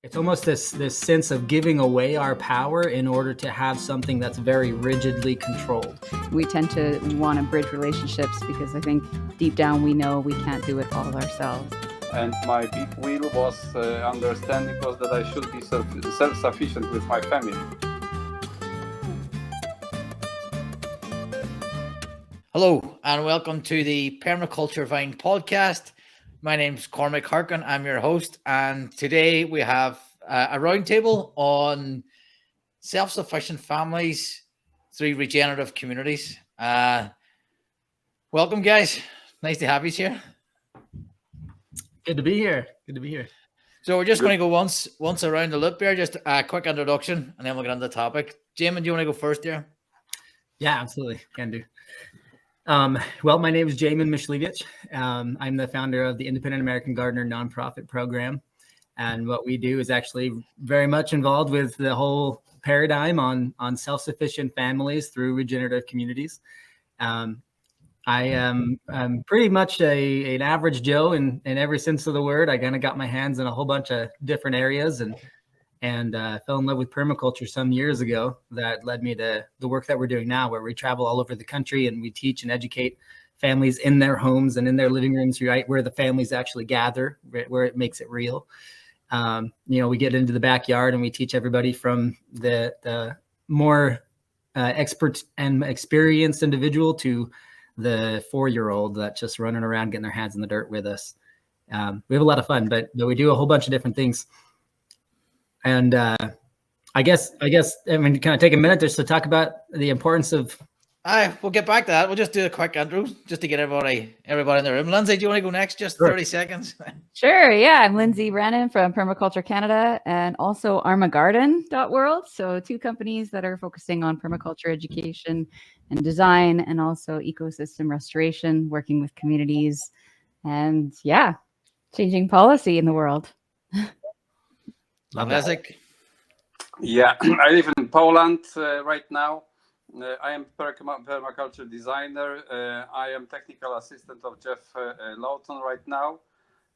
It's almost this sense of giving away our power in order to have something that's very rigidly controlled. We tend to want to bridge relationships because I think deep down we know we can't do it all ourselves. And my big wheel was understanding was that I should be self-sufficient with my family. Hello and welcome to the Permaculture Vine Podcast. My name's Cormac. I'm your host, and today we have a roundtable on self-sufficient families through regenerative communities. Welcome, guys. Nice to have you here. Good to be here. So we're just going to go once around the loop here, just a quick introduction, and then we'll get into the topic. Jamon, do you want to go first here? Yeah, absolutely. Can do. Well, my name is Jamon Mysliwiec. I'm the founder of the Independent American Gardener nonprofit program. And what we do is actually very much involved with the whole paradigm on self-sufficient families through regenerative communities. I am pretty much an average Joe in every sense of the word. I kind of got my hands in a whole bunch of different areas and fell in love with permaculture some years ago. That led me to the work that we're doing now, where we travel all over the country and we teach and educate families in their homes and in their living rooms, right, where the families actually gather, where it makes it real. We get into the backyard and we teach everybody from the more expert and experienced individual to the 4-year-old that's just running around getting their hands in the dirt with us. We have a lot of fun, but we do a whole bunch of different things. And I guess kind of take a minute just to talk about the importance of. We'll get back to that. We'll just do a quick intro just to get everybody in the room. Lindsay, do you want to go next? Just Sure. 30 seconds. Sure, yeah. I'm Lindsay Brandon from Permaculture Canada and also armagarden.world. So 2 companies that are focusing on permaculture education and design and also ecosystem restoration, working with communities and changing policy in the world. Leszek. Yeah, I live in Poland right now. I am permaculture designer. I am technical assistant of Jeff Lawton right now.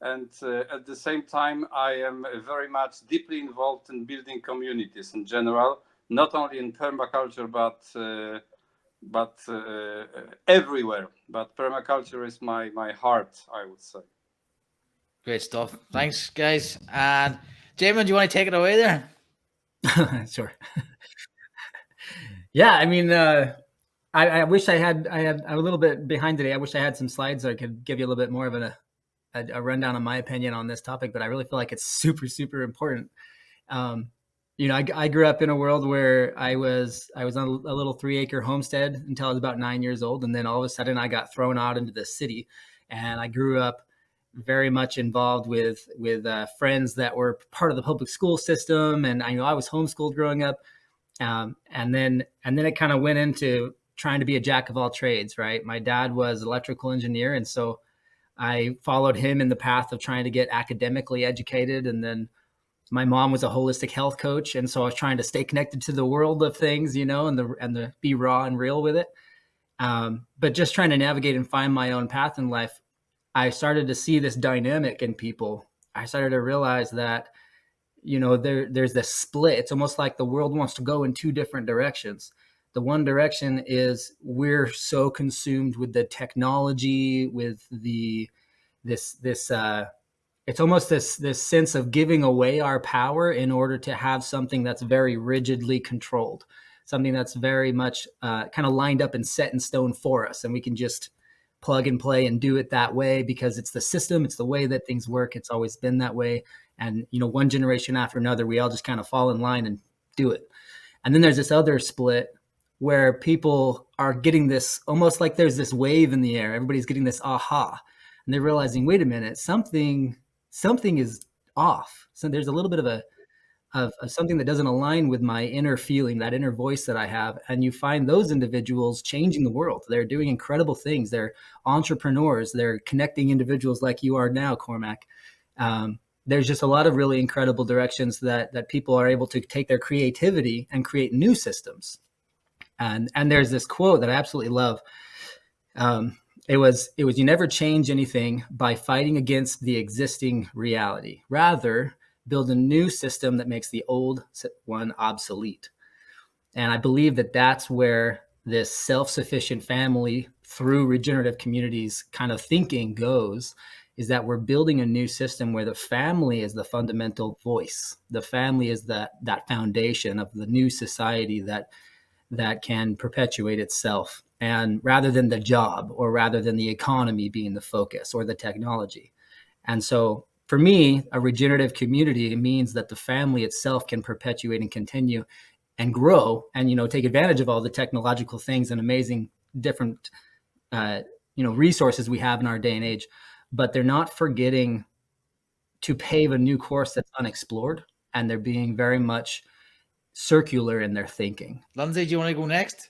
And at the same time, I am very much deeply involved in building communities in general, not only in permaculture, but everywhere. But permaculture is my heart, I would say. Great stuff. Thanks, guys. And Jamon, do you want to take it away there? Sure. Yeah, I mean, I wish I'm a little bit behind today. I wish I had some slides so I could give you a little bit more of a rundown on my opinion on this topic, but I really feel like it's super, super important. I grew up in a world where I was on a little 3-acre homestead until I was about 9 years old. And then all of a sudden I got thrown out into the city, and I grew up very much involved with friends that were part of the public school system. And I was homeschooled growing up. And then it kind of went into trying to be a jack of all trades, right? My dad was an electrical engineer. And so I followed him in the path of trying to get academically educated. And then my mom was a holistic health coach. And so I was trying to stay connected to the world of things, and the be raw and real with it. But just trying to navigate and find my own path in life, I started to see this dynamic in people. I started to realize that, there's this split. It's almost like the world wants to go in 2 different directions. The one direction is we're so consumed with the technology, with it's almost this sense of giving away our power in order to have something that's very rigidly controlled, something that's very much kind of lined up and set in stone for us. And we can just plug and play and do it that way because it's the system, it's the way that things work. It's always been that way. And, one generation after another, we all just kind of fall in line and do it. And then there's this other split where people are getting this, almost like there's this wave in the air. Everybody's getting this aha, and they're realizing, wait a minute, something is off. So there's a little bit of something that doesn't align with my inner feeling, that inner voice that I have. And you find those individuals changing the world. They're doing incredible things. They're entrepreneurs. They're connecting individuals like you are now, Cormac. There's just a lot of really incredible directions that people are able to take their creativity and create new systems. And there's this quote that I absolutely love. It was, you never change anything by fighting against the existing reality. Rather, build a new system that makes the old one obsolete. And I believe that that's where this self-sufficient family through regenerative communities kind of thinking goes, is that we're building a new system where the family is the fundamental voice. The family is that foundation of the new society that can perpetuate itself, and rather than the job or rather than the economy being the focus or the technology. And so for me, a regenerative community means that the family itself can perpetuate and continue and grow and, take advantage of all the technological things and amazing different, resources we have in our day and age, but they're not forgetting to pave a new course that's unexplored, and they're being very much circular in their thinking. Lindsay, do you want to go next?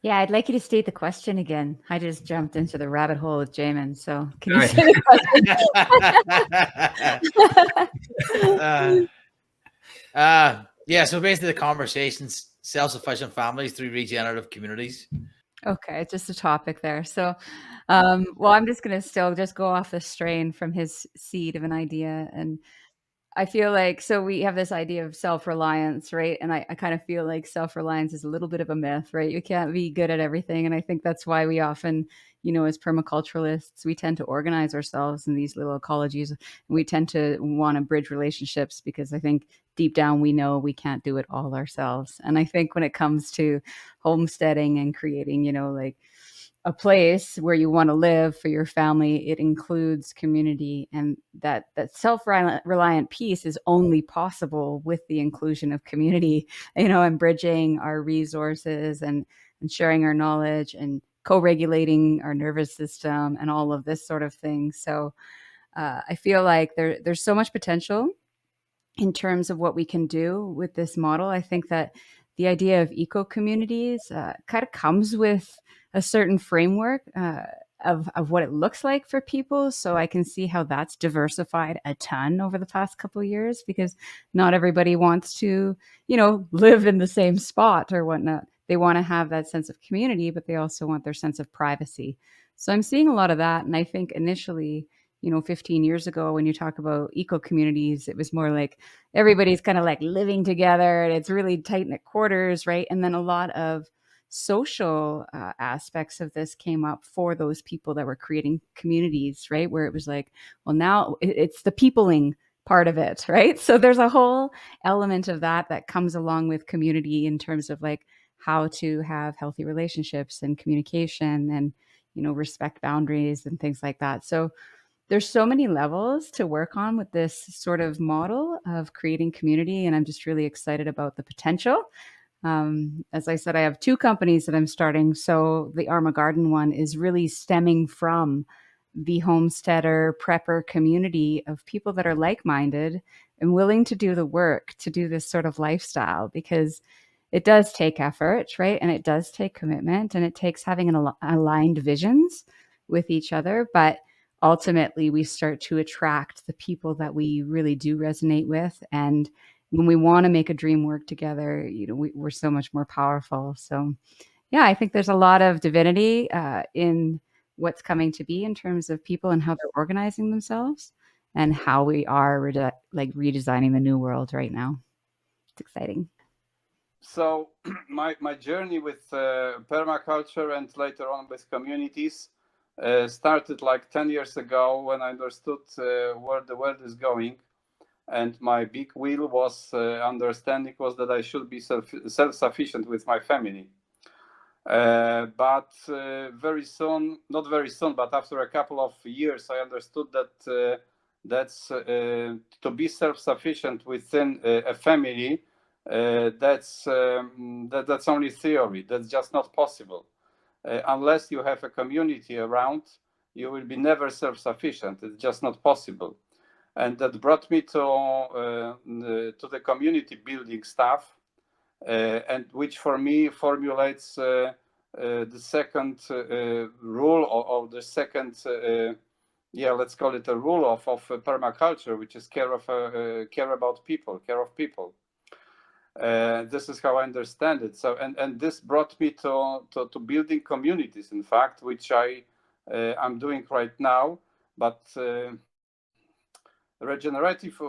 Yeah, I'd like you to state the question again. I just jumped into the rabbit hole with Jamon. So can All you right. say the question? Yeah, so basically the conversations, self-sufficient families through regenerative communities. Okay, just a topic there. So, well, I'm just going to still just go off the strain from his seed of an idea. And I feel like, so we have this idea of self-reliance, right? And I kind of feel like self-reliance is a little bit of a myth, right? You can't be good at everything. And I think that's why we often, as permaculturalists, we tend to organize ourselves in these little ecologies. And we tend to want to bridge relationships because I think deep down we know we can't do it all ourselves. And I think when it comes to homesteading and creating, like a place where you want to live for your family, it includes community, and that self-reliant piece is only possible with the inclusion of community, and bridging our resources and sharing our knowledge and co-regulating our nervous system and all of this sort of thing. So I feel like there's so much potential in terms of what we can do with this model. I think that the idea of eco-communities kind of comes with a certain framework of what it looks like for people. So I can see how that's diversified a ton over the past couple of years, because not everybody wants to, live in the same spot or whatnot. They want to have that sense of community, but they also want their sense of privacy. So I'm seeing a lot of that. And I think initially, 15 years ago, when you talk about eco communities, it was more like everybody's kind of like living together and it's really tight knit quarters, right? And then a lot of social aspects of this came up for those people that were creating communities, right? Where it was like, well, now it's the peopling part of it, right? So there's a whole element of that comes along with community in terms of like how to have healthy relationships and communication and, respect boundaries and things like that. So there's so many levels to work on with this sort of model of creating community. And I'm just really excited about the potential. As I said, I have 2 companies that I'm starting. So the Garden one is really stemming from the homesteader prepper community of people that are like-minded and willing to do the work to do this sort of lifestyle, because it does take effort, right? And it does take commitment, and it takes having aligned visions with each other. But ultimately, we start to attract the people that we really do resonate with. And when we want to make a dream work together, we're so much more powerful. So yeah, I think there's a lot of divinity in what's coming to be in terms of people and how they're organizing themselves and how we are redesigning the new world right now. It's exciting. So my journey with permaculture and later on with communities started like 10 years ago when I understood where the world is going. And my big wheel was understanding was that I should be self-sufficient with my family. But very soon, not very soon, but after a couple of years, I understood that that's to be self-sufficient within a family. That's only theory. That's just not possible. Unless you have a community around, you will be never self-sufficient. It's just not possible. And that brought me to the community building stuff, and which for me formulates the second rule or the second, let's call it a rule of permaculture, which is care about people, care of people. This is how I understand it. So, and this brought me to building communities, in fact, which I'm doing right now. But regenerative,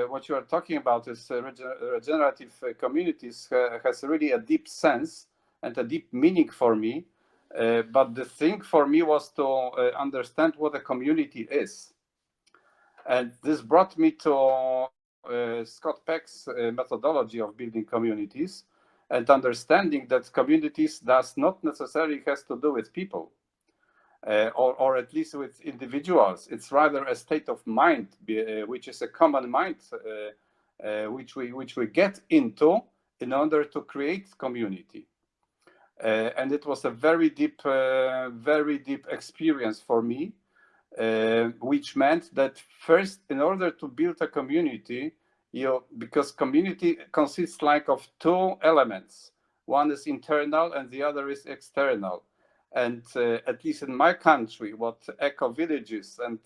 what you are talking about is regenerative communities has really a deep sense and a deep meaning for me. But the thing for me was to understand what a community is. And this brought me to Scott Peck's methodology of building communities and understanding that communities does not necessarily has to do with people. Or at least with individuals. It's rather a state of mind, which is a common mind, which we get into in order to create community. And it was a very deep experience for me, which meant that first, in order to build a community, because community consists like of two elements. One is internal and the other is external. And at least in my country, what eco villages and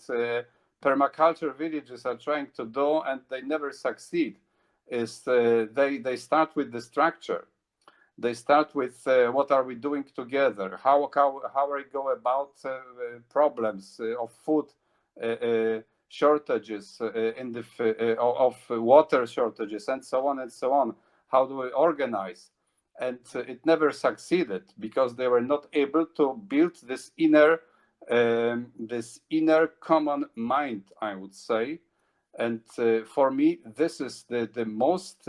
permaculture villages are trying to do, and they never succeed, is they start with the structure. They start with what are we doing together? How we go about problems of food shortages, of water shortages, and so on and so on. How do we organize? And it never succeeded because they were not able to build this inner common mind, I would say. And for me, this is the most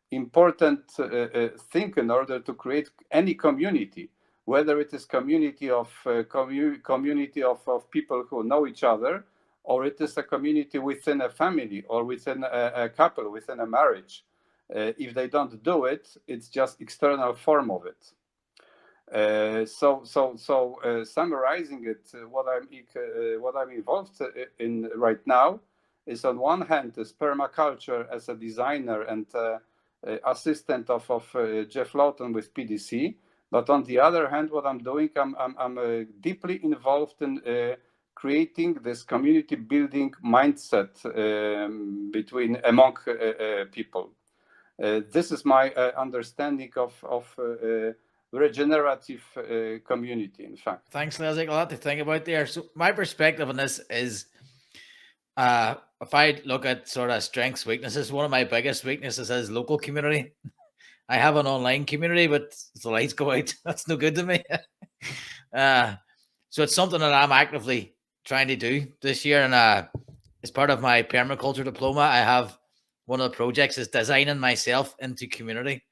important thing in order to create any community, whether it is community of people who know each other, or it is a community within a family, or within a couple, within a marriage. If they don't do it, it's just external form of it. Summarizing it, what I'm involved in right now is, on one hand, is permaculture as a designer and assistant of Jeff Lawton with PDC. But on the other hand, what I'm doing, I'm deeply involved in creating this community building mindset among people. This is my understanding of regenerative community, in fact. Thanks, Leszek. A lot to think about there. So my perspective on this is, if I look at sort of strengths, weaknesses, one of my biggest weaknesses is local community. I have an online community, but if the lights go out, that's no good to me. So it's something that I'm actively trying to do this year. And as part of my permaculture diploma, I have one of the projects is designing myself into community.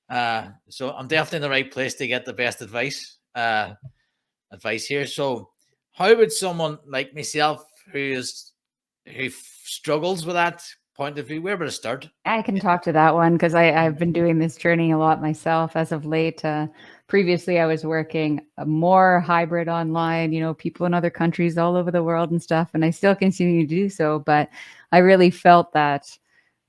So I'm definitely in the right place to get the best advice here. So how would someone like myself who struggles with that point of view, where would I start? I can talk to that one because I've been doing this journey a lot myself as of late. Previously, I was working more hybrid online, people in other countries all over the world and stuff, and I still continue to do so. But I really felt that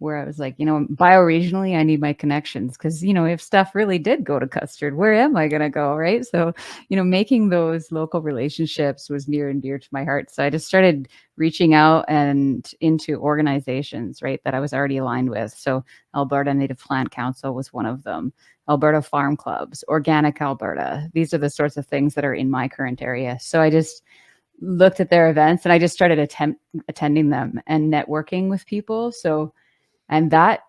where I was like, bioregionally, I need my connections because, if stuff really did go to custard, where am I going to go? Right. So, making those local relationships was near and dear to my heart. So I just started reaching out and into organizations, right, that I was already aligned with. So Alberta Native Plant Council was one of them. Alberta Farm Clubs, Organic Alberta. These are the sorts of things that are in my current area. So I just looked at their events and I just started attending them and networking with people. And that,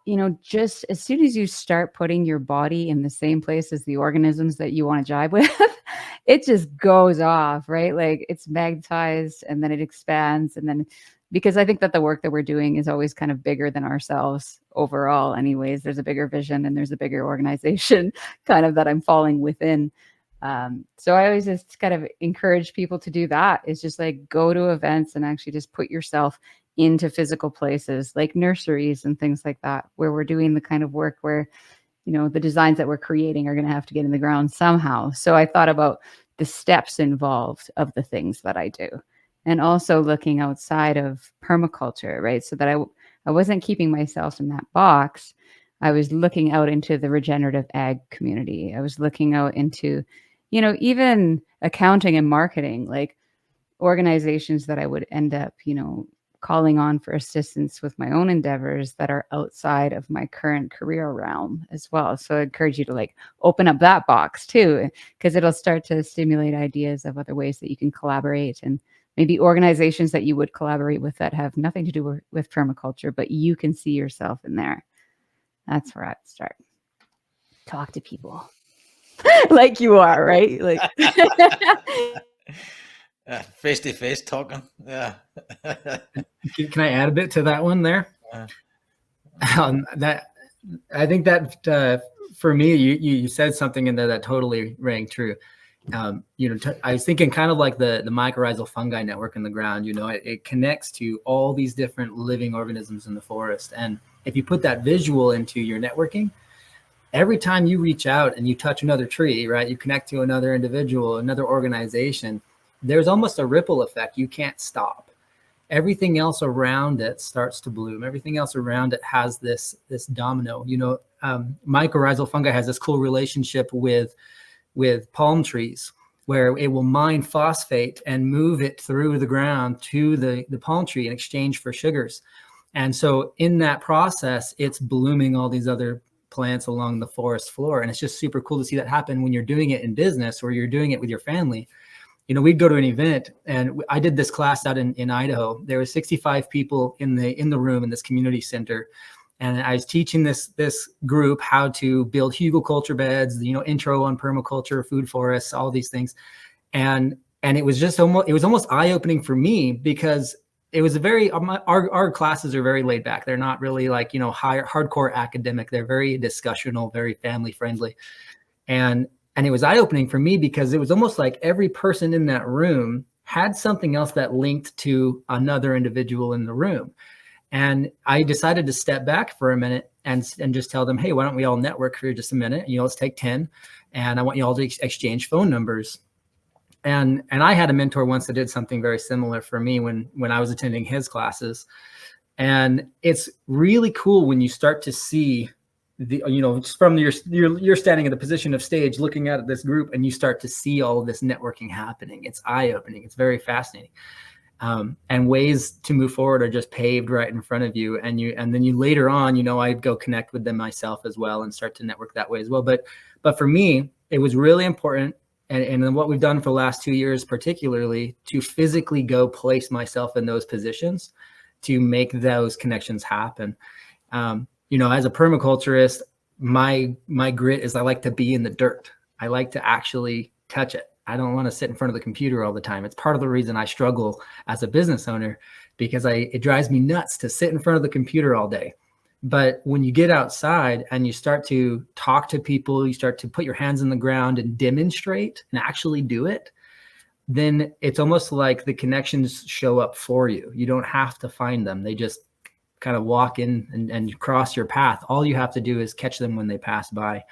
just as soon as you start putting your body in the same place as the organisms that you want to jibe with, it just goes off, right? Like it's magnetized and then it expands. And then, because I think that the work that we're doing is always kind of bigger than ourselves overall. Anyways, there's a bigger vision and there's a bigger organization kind of that I'm falling within. So I always just kind of encourage people to do that. Is just like go to events and actually just put yourself into physical places like nurseries and things like that, where we're doing the kind of work where, the designs that we're creating are going to have to get in the ground somehow. So I thought about the steps involved of the things that I do, and also looking outside of permaculture, right? So that I wasn't keeping myself in that box. I was looking out into the regenerative ag community. I was looking out into, even accounting and marketing, like organizations that I would end up, calling on for assistance with my own endeavors that are outside of my current career realm as well. So I encourage you to open up that box too, because it'll start to stimulate ideas of other ways that you can collaborate and maybe organizations that you would collaborate with that have nothing to do with permaculture, but you can see yourself in there. That's where I'd start. Talk to people like you are, right? Like face-to-face talking. Yeah. Can I add a bit to that one there? That I think that for me, you said something in there that totally rang true. I was thinking kind of like the mycorrhizal fungi network in the ground. It connects to all these different living organisms in the forest. And if you put that visual into your networking, every time you reach out and you touch another tree, right, you connect to another individual, another organization, there's almost a ripple effect. You can't stop. Everything else around it starts to bloom. Everything else around it has this domino. Mycorrhizal fungi has this cool relationship with palm trees, where it will mine phosphate and move it through the ground to the palm tree in exchange for sugars. And so in that process, it's blooming all these other plants along the forest floor. And it's just super cool to see that happen when you're doing it in business or you're doing it with your family. We'd go to an event, and I did this class out in Idaho. There were 65 people in the room in this community center. And I was teaching this group how to build hugelkultur beds, intro on permaculture, food forests, all these things. And it was just almost eye-opening for me, because it was our classes are very laid back. They're not really like, hardcore academic. They're very discussional, very family friendly. And it was eye-opening for me, because it was almost like every person in that room had something else that linked to another individual in the room. And I decided to step back for a minute and just tell them, hey, why don't we all network for just a minute? Let's take 10, and I want you all to exchange phone numbers. And I had a mentor once that did something very similar for me when I was attending his classes. And it's really cool when you start to see from you're standing in the position of stage looking at this group, and you start to see all of this networking happening. It's eye-opening. It's very fascinating. And ways to move forward are just paved right in front of you. And then you later on, I'd go connect with them myself as well and start to network that way as well. But for me, it was really important. And what we've done for the last 2 years, particularly, to physically go place myself in those positions to make those connections happen. As a permaculturist, my grit is I like to be in the dirt. I like to actually touch it. I don't want to sit in front of the computer all the time. It's part of the reason I struggle as a business owner, because it drives me nuts to sit in front of the computer all day. But when you get outside and you start to talk to people, you start to put your hands in the ground and demonstrate and actually do it, then it's almost like the connections show up for you. You don't have to find them. They just kind of walk in and cross your path. All you have to do is catch them when they pass by.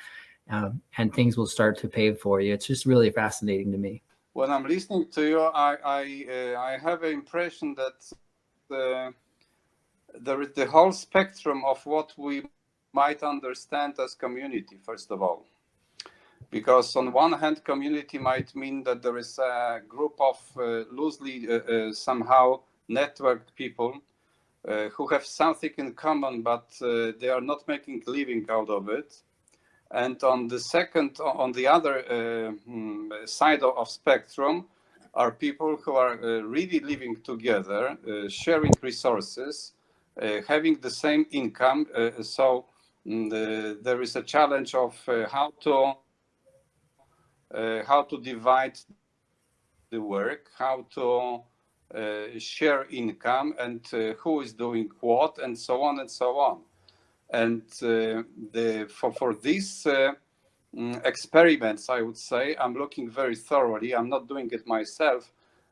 And things will start to pave for you. It's just really fascinating to me. When I'm listening to you, I have an impression that there is the whole spectrum of what we might understand as community, first of all. Because on one hand, community might mean that there is a group of loosely somehow networked people who have something in common, but they are not making a living out of it. And on the other side of spectrum are people who are really living together, sharing resources, having the same income. So there is a challenge of how to divide the work, how to share income, and who is doing what, and so on and so on. And for these experiments, I would say, I'm looking very thoroughly. I'm not doing it myself,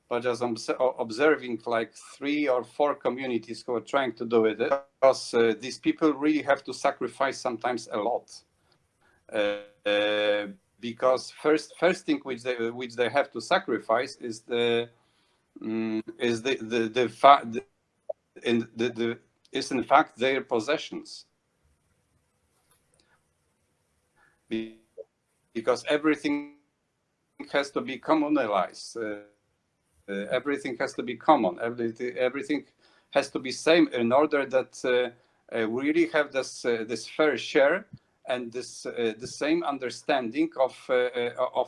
but as I'm observing like 3 or 4 communities who are trying to do it, because these people really have to sacrifice sometimes a lot. Because first thing which they have to sacrifice is in fact their possessions. Because everything has to be communalized. Everything has to be common. Everything has to be same in order that we really have this fair share and the same understanding of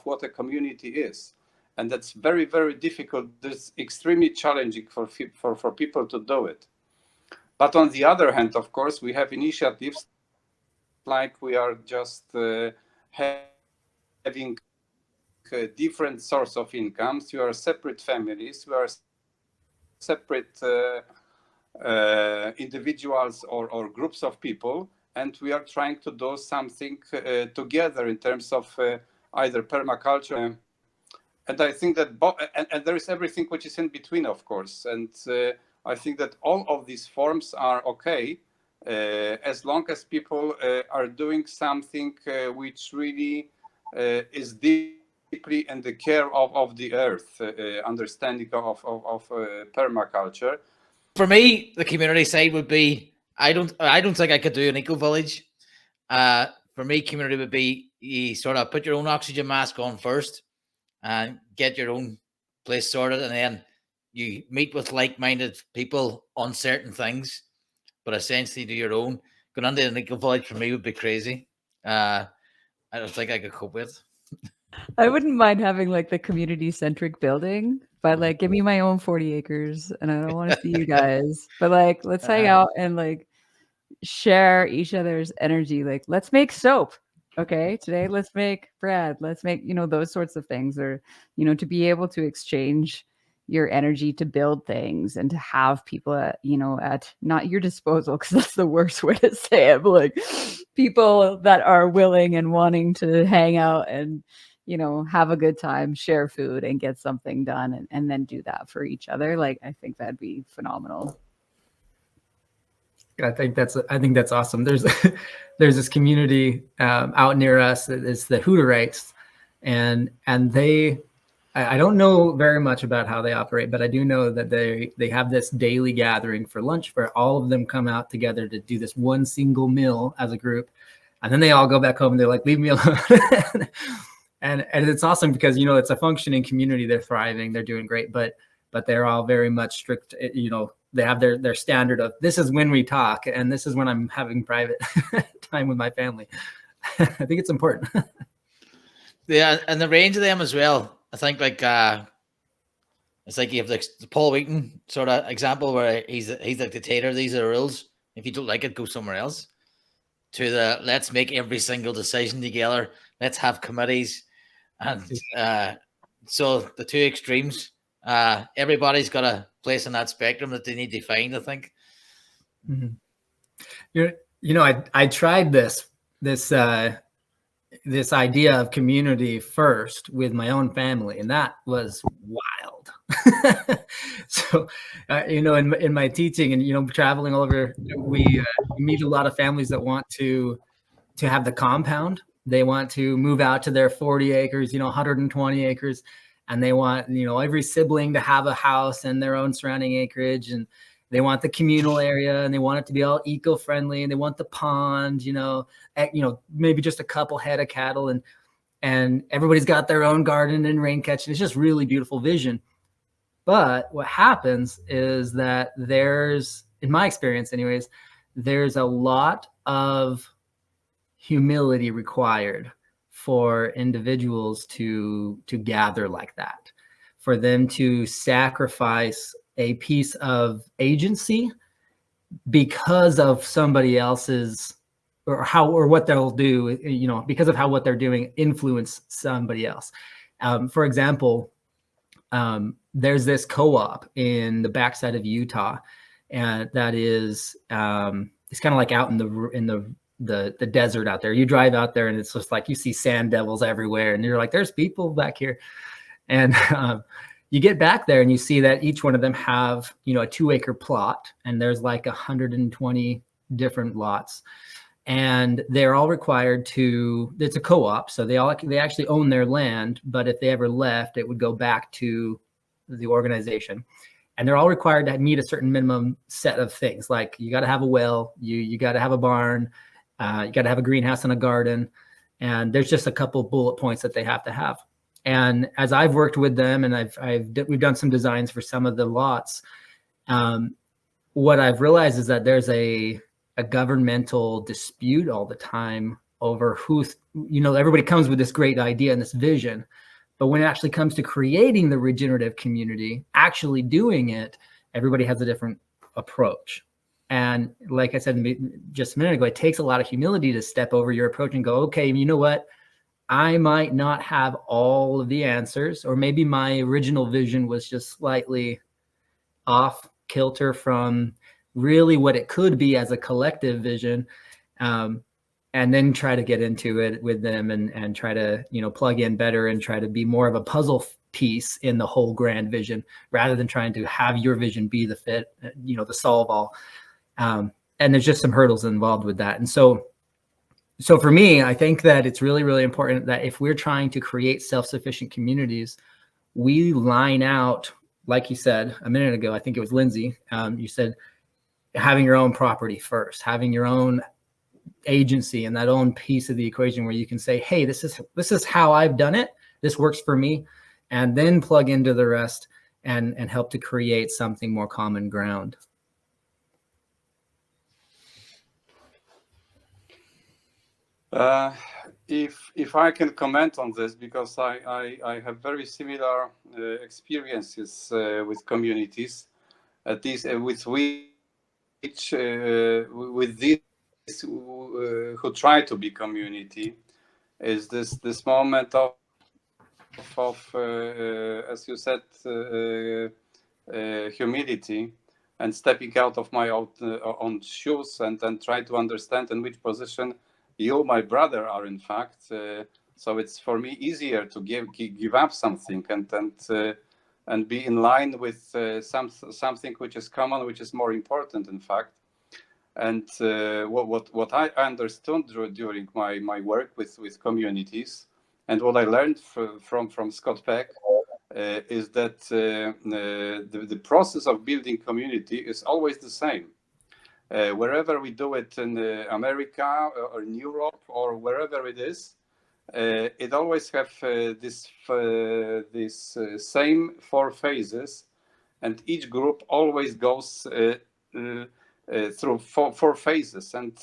what a community is. and that's very, very difficult. It's extremely challenging for people to do it. But on the other hand, of course, we have initiatives like we are just having different source of incomes. You are separate families, you are separate individuals or groups of people, and we are trying to do something together in terms of either permaculture. And I think that and there is everything which is in between, of course. And I think that all of these forms are okay as long as people are doing something which really is deeply in the care of the earth, understanding of permaculture. For me, the community side would be, I don't think I could do an eco village. For me, community would be, you sort of put your own oxygen mask on first and get your own place sorted, and then you meet with like-minded people on certain things, but essentially do your own. Going on to an eco village for me would be crazy. I don't think I could cope with. I wouldn't mind having like the community-centric building, but like give me my own 40 acres and I don't want to see you guys. But like let's hang out and like share each other's energy. Like let's make soap. Okay, today let's make bread. Let's make, those sorts of things, or, to be able to exchange your energy to build things and to have people at not your disposal, because that's the worst way to say it, but like people that are willing and wanting to hang out and, have a good time, share food and get something done, and then do that for each other. Like, I think that'd be phenomenal. I think that's awesome. There's this community out near us. It's the Hutterites, and they, I don't know very much about how they operate, but I do know that they have this daily gathering for lunch where all of them come out together to do this one single meal as a group, and then they all go back home and they're like, leave me alone. and it's awesome because it's a functioning community. They're thriving, they're doing great, but they're all very much strict. They have their standard of, this is when we talk and this is when I'm having private time with my family. I think it's important. Yeah, and the range of them as well. I think like it's like you have the Paul Wheaton sort of example where he's the dictator. These are the rules. If you don't like it, go somewhere else. To the let's make every single decision together. Let's have committees, and so the two extremes. Everybody's got a place in that spectrum that they need to find, I think. Mm-hmm. I tried this idea of community first with my own family, and that was wild. So, in my teaching and, traveling all over, we meet a lot of families that want to have the compound. They want to move out to their 40 acres, 120 acres. And they want, every sibling to have a house and their own surrounding acreage. And they want the communal area, and they want it to be all eco-friendly, and they want the pond, maybe just a couple head of cattle, and everybody's got their own garden and rain catching. It's just really beautiful vision. But what happens is that there's, in my experience anyways, there's a lot of humility required for individuals to gather like that, for them to sacrifice a piece of agency because of somebody else's, or what they'll do, because of how what they're doing influence somebody else. For example, there's this co-op in the backside of Utah, and that is it's kind of like out in the desert out there. You drive out there and it's just like you see sand devils everywhere, and you're like, there's people back here. And you get back there and you see that each one of them have a 2-acre plot, and there's like 120 different lots, and they're all required to, it's a co-op, so they actually own their land, but if they ever left, it would go back to the organization. And they're all required to meet a certain minimum set of things, like you got to have a well, you got to have a barn, you got to have a greenhouse and a garden, and there's just a couple bullet points that they have to have. And as I've worked with them, and we've done some designs for some of the lots, what I've realized is that there's a governmental dispute all the time over who, everybody comes with this great idea and this vision, But when it actually comes to creating the regenerative community, actually doing it, everybody has a different approach. And like I said just a minute ago, it takes a lot of humility to step over your approach and go, okay, you know what? I might not have all of the answers, or maybe my original vision was just slightly off kilter from really what it could be as a collective vision. And then try to get into it with them and try to, plug in better and try to be more of a puzzle piece in the whole grand vision, rather than trying to have your vision be the fit, the solve all. And there's just some hurdles involved with that. And so for me, I think that it's really, really important that if we're trying to create self-sufficient communities, we line out, like you said a minute ago, I think it was Lindsay, you said having your own property first, having your own agency and that own piece of the equation where you can say, hey, this is how I've done it. This works for me. And then plug into the rest and help to create something more common ground. If I can comment on this, because I have very similar experiences with communities, at least with this who try to be community, is this moment of as you said, humility, and stepping out of my own shoes and try to understand in which position you, my brother, are in fact. So it's for me easier to give up something and be in line with something which is common, which is more important, in fact. And what I understood during my work with communities, and what I learned from Scott Peck, is that the process of building community is always the same. Wherever we do it in America or in Europe or wherever it is, it always have this same 4 phases, and each group always goes through four phases. And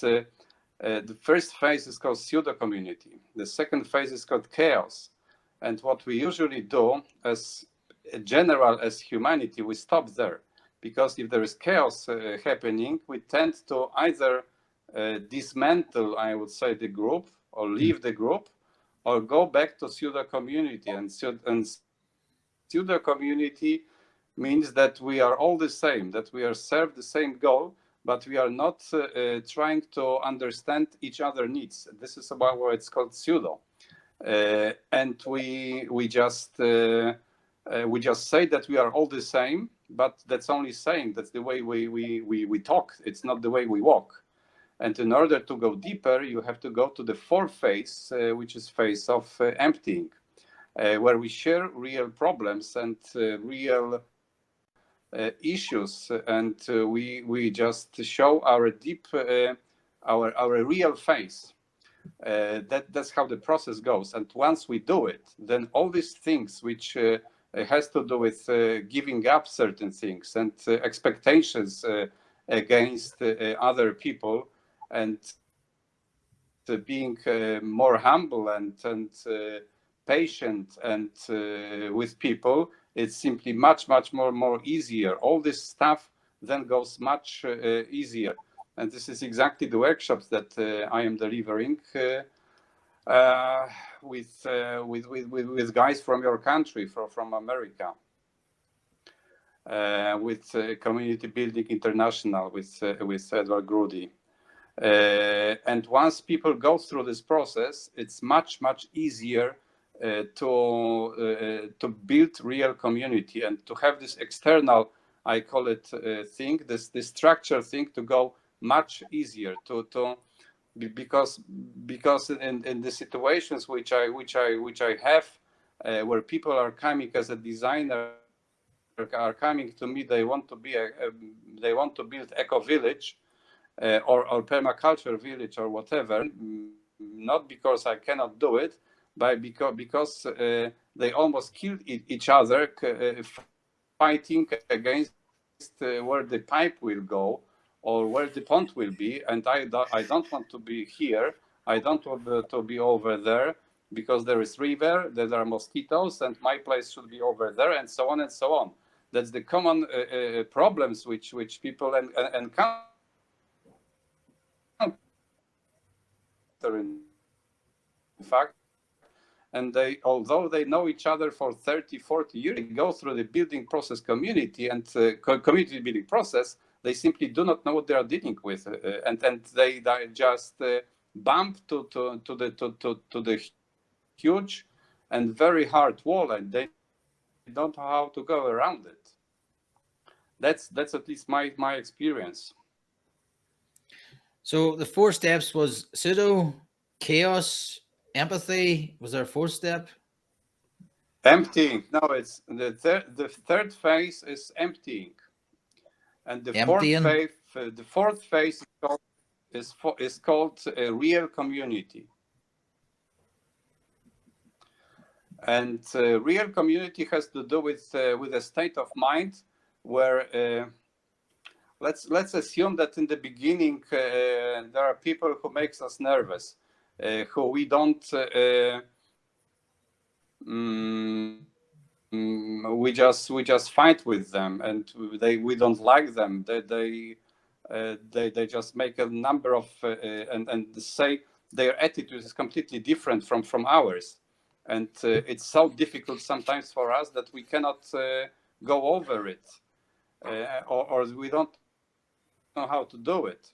the first phase is called pseudo-community. The second phase is called chaos. And what we usually do as as humanity, we stop there. Because if there is chaos happening, we tend to either dismantle, I would say, the group, or leave the group, or go back to pseudo-community. And pseudo-community means that we are all the same, that we are serve the same goal, but we are not trying to understand each other's needs. This is about what it's called pseudo. And we just say that we are all the same, but that's only saying that's the way we talk. It's not the way we walk. And in order to go deeper, you have to go to the 4th phase, which is phase of emptying, where we share real problems and real issues, and we just show our deep, our real face. That's how the process goes. And once we do it, then all these things which has to do with giving up certain things and expectations against other people, and being more humble and patient and with people, it's simply much more easier. All this stuff then goes much easier. And this is exactly the workshops that I am delivering with guys from your country, from America, with Community Building International, with Edward Grudy. And once people go through this process, it's much easier to build real community and to have this external, I call it thing, this structure thing, to go much easier because in the situations which I have, where people are coming as a designer, are coming to me, they want to build eco village or permaculture village or whatever, not because I cannot do it, but because they almost killed each other fighting against where the pipe will go or where the pond will be, and I don't want to be here. I don't want to be over there. because there is river, there are mosquitoes, and my place should be over there, and so on and so on. That's the common problems which people encounter in fact. And they, although they know each other for 30, 40 years, they go through the building process community and community building process, they simply do not know what they are dealing with, and they just bump to the huge and very hard wall, and they don't know how to go around it. That's at least my experience. So the 4 steps was pseudo, chaos, empathy. Was there a 4th step? Emptying. No, it's the third phase is emptying, and the fourth phase is called a real community. And real community has to do with a state of mind where let's assume that in the beginning there are people who makes us nervous, who we don't we just fight with them, and we don't like them. They just make a number of and say their attitude is completely different from ours, and it's so difficult sometimes for us that we cannot go over it, or we don't know how to do it,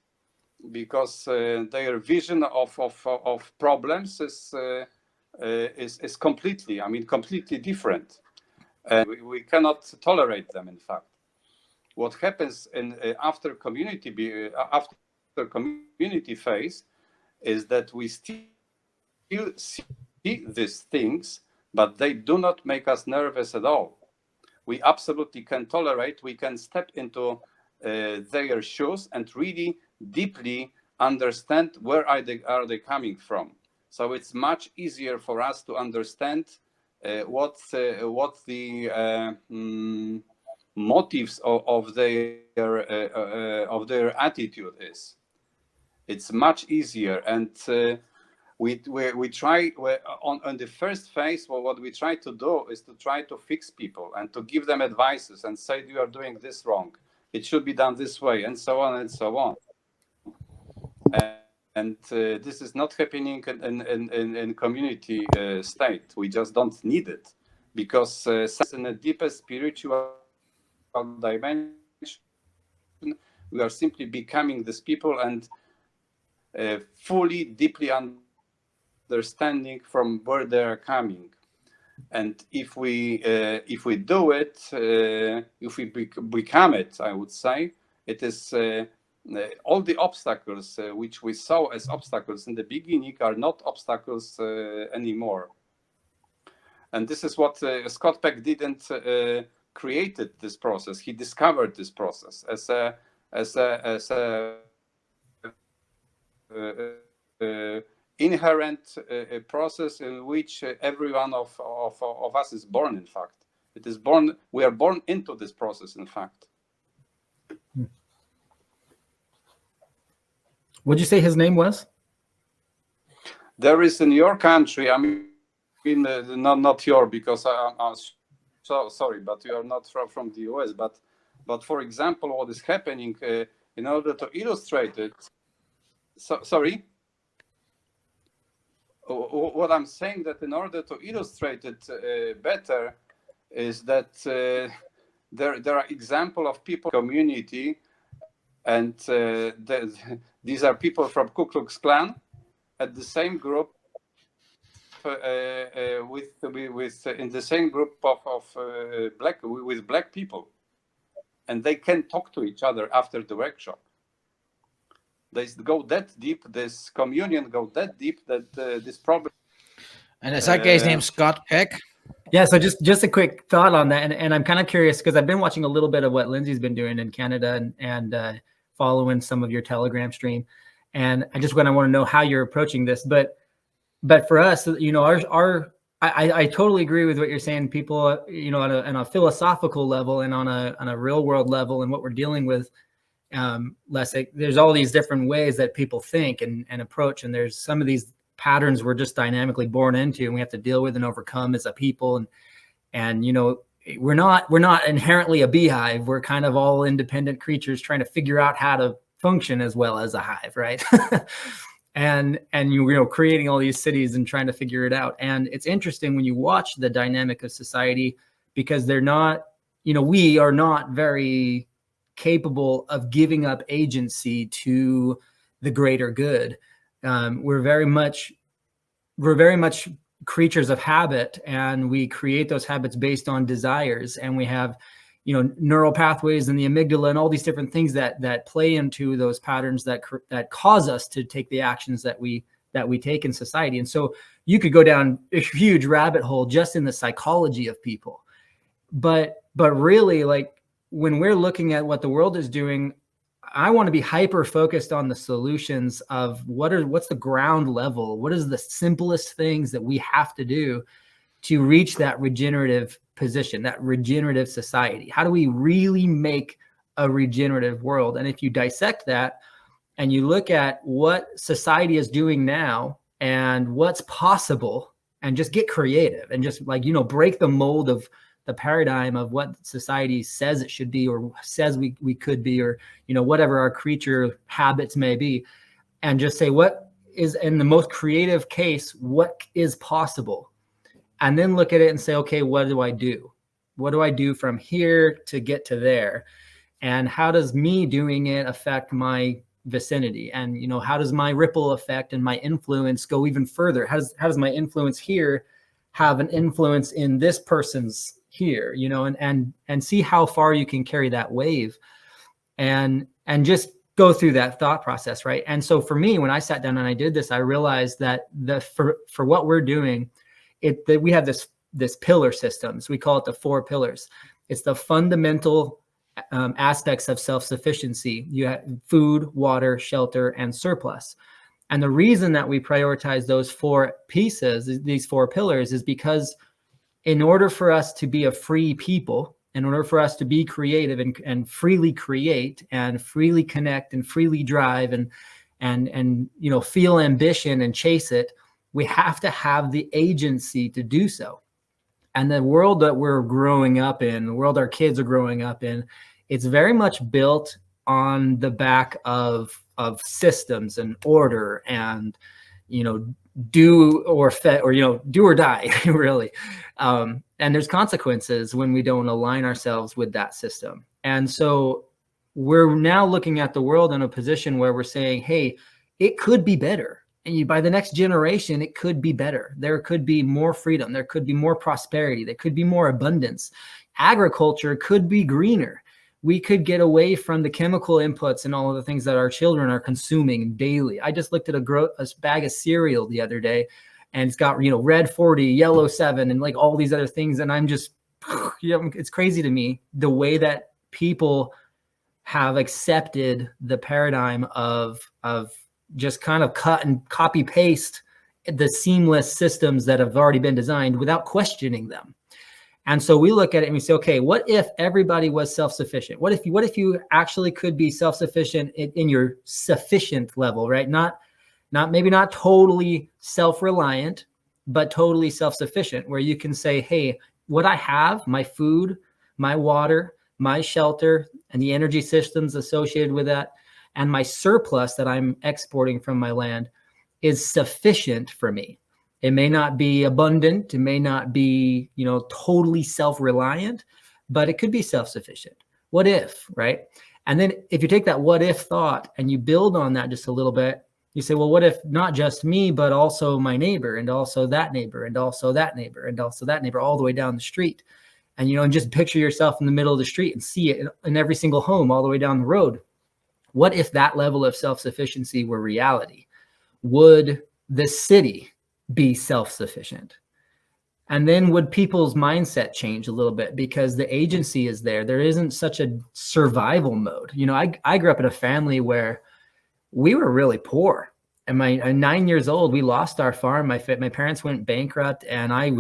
because their vision of problems is completely different. We cannot tolerate them. In fact, what happens after community phase is that we still see these things, but they do not make us nervous at all. We absolutely can tolerate. We can step into their shoes and really deeply understand where are they coming from. So it's much easier for us to understand what the motives of their attitude is. It's much easier, and we try on the first phase. Well, what we try to do is to try to fix people and to give them advices and say you are doing this wrong. It should be done this way, and so on and so on. And this is not happening in community state. We just don't need it, because in a deeper spiritual dimension, we are simply becoming these people and fully, deeply understanding from where they are coming. And if we do it, if we become it, I would say, it is all the obstacles which we saw as obstacles in the beginning are not obstacles anymore. And this is what Scott Peck didn't created this process. He discovered this process as a inherent process in which every one of us is born. In fact, it is born. We are born into this process. In fact. What'd you say his name was? There is in your country. I mean, not your, because I'm so sorry, but you are not from the US. But for example, what is happening in order to illustrate it. Sorry. What I'm saying, that in order to illustrate it better, is that there are examples of people community, and these are people from Ku Klux Klan at the same group in the same group of black people, and they can talk to each other after the workshop. They go that deep. This communion go that deep that this problem. And is that guy's name Scott Peck? Yeah. So just a quick thought on that, and I'm kind of curious because I've been watching a little bit of what Lindsay's been doing in Canada and following some of your Telegram stream, and I want to know how you're approaching this. But for us, you know, I totally agree with what you're saying. People, you know, on a philosophical level and on a real world level, and what we're dealing with. Leszek, there's all these different ways that people think and approach, and there's some of these patterns we're just dynamically born into, and we have to deal with and overcome as a people. And you know, we're not inherently a beehive. We're kind of all independent creatures trying to figure out how to function as well as a hive, right? and you know, creating all these cities and trying to figure it out. And it's interesting when you watch the dynamic of society, because they're not, you know, we are not very capable of giving up agency to the greater good. We're very much creatures of habit, and we create those habits based on desires, and we have, you know, neural pathways in the amygdala and all these different things that play into those patterns that cause us to take the actions that we take in society. And so you could go down a huge rabbit hole just in the psychology of people, but really, like, when we're looking at what the world is doing, I want to be hyper focused on the solutions of what's the ground level, what is the simplest things that we have to do to reach that regenerative position, that regenerative society. How do we really make a regenerative world? And if you dissect that and you look at what society is doing now and what's possible, and just get creative and just, like, you know, break the mold of the paradigm of what society says it should be, or says we could be, or, you know, whatever our creature habits may be, and just say, what is, in the most creative case, what is possible? And then look at it and say, okay, what do I do? What do I do from here to get to there? And how does me doing it affect my vicinity? And, you know, how does my ripple effect and my influence go even further? How does my influence here have an influence in this person's here, you know, and see how far you can carry that wave, and just go through that thought process, right? And so for me, when I sat down and I did this, I realized that for what we're doing, that we have this pillar systems. We call it the 4 pillars. It's the fundamental aspects of self-sufficiency. You have food, water, shelter, and surplus. And the reason that we prioritize those 4 pieces, these 4 pillars, is because in order for us to be a free people, in order for us to be creative and freely create and freely connect and freely drive and you know, feel ambition and chase it, we have to have the agency to do so. And the world that we're growing up in, the world our kids are growing up in, it's very much built on the back of systems and order and, you know, do or die, really. And there's consequences when we don't align ourselves with that system. And so we're now looking at the world in a position where we're saying, hey, it could be better. And by the next generation, it could be better. There could be more freedom. There could be more prosperity. There could be more abundance. Agriculture could be greener. We could get away from the chemical inputs and all of the things that our children are consuming daily. I just looked at a bag of cereal the other day, and it's got, you know, red 40, yellow 7, and like all these other things. And I'm just, you know, it's crazy to me the way that people have accepted the paradigm of just kind of cut and copy paste the seamless systems that have already been designed without questioning them. And so we look at it and we say, okay, what if everybody was self-sufficient? What if you actually could be self-sufficient in your sufficient level, right? Maybe not totally self-reliant, but totally self-sufficient, where you can say, hey, what I have, my food, my water, my shelter, and the energy systems associated with that, and my surplus that I'm exporting from my land is sufficient for me. It may not be abundant. It may not be, you know, totally self-reliant, but it could be self-sufficient. What if, right? And then if you take that what if thought and you build on that just a little bit, you say, well, what if not just me, but also my neighbor, and also that neighbor, and also that neighbor, and also that neighbor, all the way down the street. And, you know, and just picture yourself in the middle of the street and see it in every single home all the way down the road. What if that level of self-sufficiency were reality? Would the city be self-sufficient? And then would people's mindset change a little bit, because the agency is there? There isn't such a survival mode. You know, I grew up in a family where we were really poor. And at 9 years old, we lost our farm. My parents went bankrupt, and I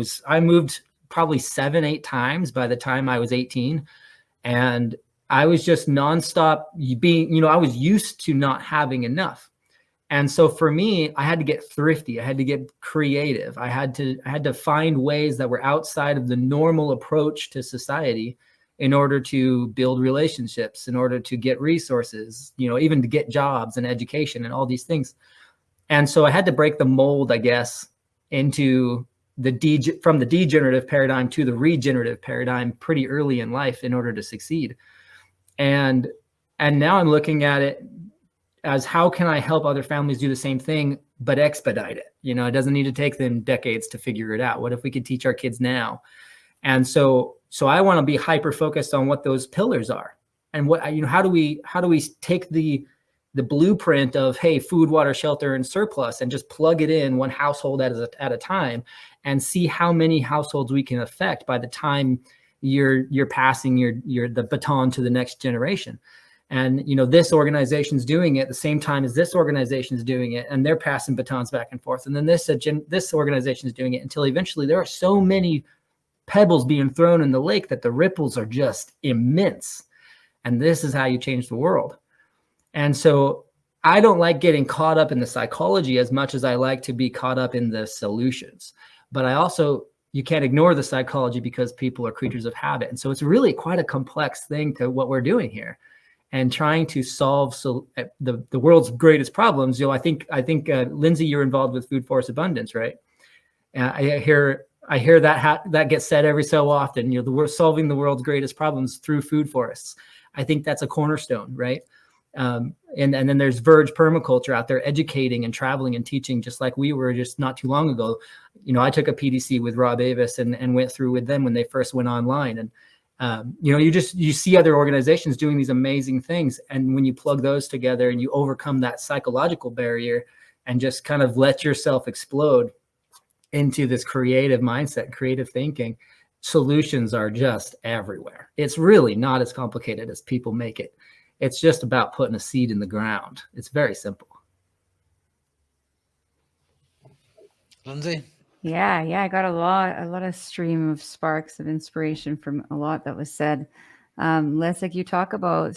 moved probably 7-8 times by the time I was 18. And I was just nonstop being, you know, I was used to not having enough. And so for me, I had to get thrifty. I had to get creative. I had to find ways that were outside of the normal approach to society in order to build relationships, in order to get resources, even to get jobs and education and all these things. And so I had to break the mold, I guess, into from the degenerative paradigm to the regenerative paradigm pretty early in life in order to succeed. And now I'm looking at it as, how can I help other families do the same thing, but expedite it? It doesn't need to take them decades to figure it out. What if we could teach our kids now? And so I want to be hyper focused on what those pillars are, and what, how do we take the blueprint of, hey, food, water, shelter, and surplus, and just plug it in one household at a time, and see how many households we can affect by the time you're passing the baton to the next generation. And, this organization's doing it at the same time as this organization's doing it, and they're passing batons back and forth. And then this organization is doing it, until eventually there are so many pebbles being thrown in the lake that the ripples are just immense. And this is how you change the world. And so I don't like getting caught up in the psychology as much as I like to be caught up in the solutions. But you can't ignore the psychology, because people are creatures of habit. And so it's really quite a complex thing to what we're doing here, and trying to solve the world's greatest problems. I think Lindsay, you're involved with food forest abundance, right? I hear that gets said every so often. We're solving the world's greatest problems through food forests. I think that's a cornerstone, right? And then there's Verge Permaculture out there educating and traveling and teaching, just like we were just not too long ago. I took a PDC with Rob Avis and went through with them when they first went online. And you see other organizations doing these amazing things. And when you plug those together and you overcome that psychological barrier and just kind of let yourself explode into this creative mindset, creative thinking, solutions are just everywhere. It's really not as complicated as people make it. It's just about putting a seed in the ground. It's very simple. Lindsay? Yeah, I got a lot of stream of sparks of inspiration from a lot that was said. Leszek, you talk about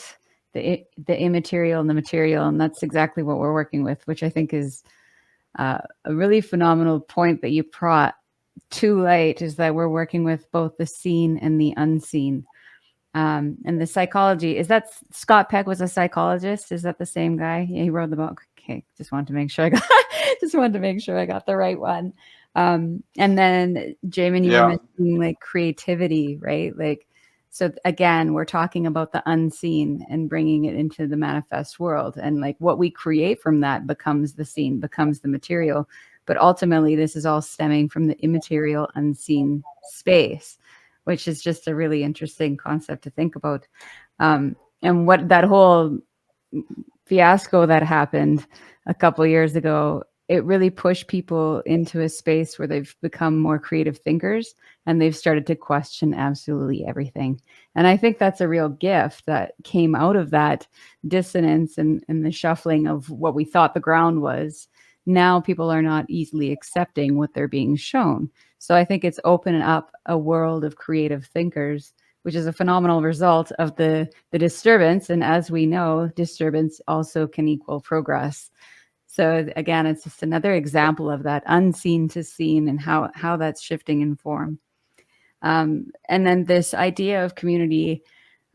the immaterial and the material, and that's exactly what we're working with, which I think is a really phenomenal point that you brought to light, is that we're working with both the seen and the unseen. And the psychology, is that Scott Peck was a psychologist? Is that the same guy? Yeah, he wrote the book. Okay, just wanted to make sure I got the right one. And then Jamon, you were mentioning like creativity, right? Like, so again, we're talking about the unseen and bringing it into the manifest world, and like what we create from that becomes the seen, becomes the material. But ultimately, this is all stemming from the immaterial, unseen space, which is just a really interesting concept to think about. And what that whole fiasco that happened a couple of years ago, it really pushed people into a space where they've become more creative thinkers, and they've started to question absolutely everything. And I think that's a real gift that came out of that dissonance and the shuffling of what we thought the ground was. Now people are not easily accepting what they're being shown. So I think it's opening up a world of creative thinkers, which is a phenomenal result of the disturbance. And as we know, disturbance also can equal progress. So again, it's just another example of that unseen to seen, and how that's shifting in form. And then this idea of community,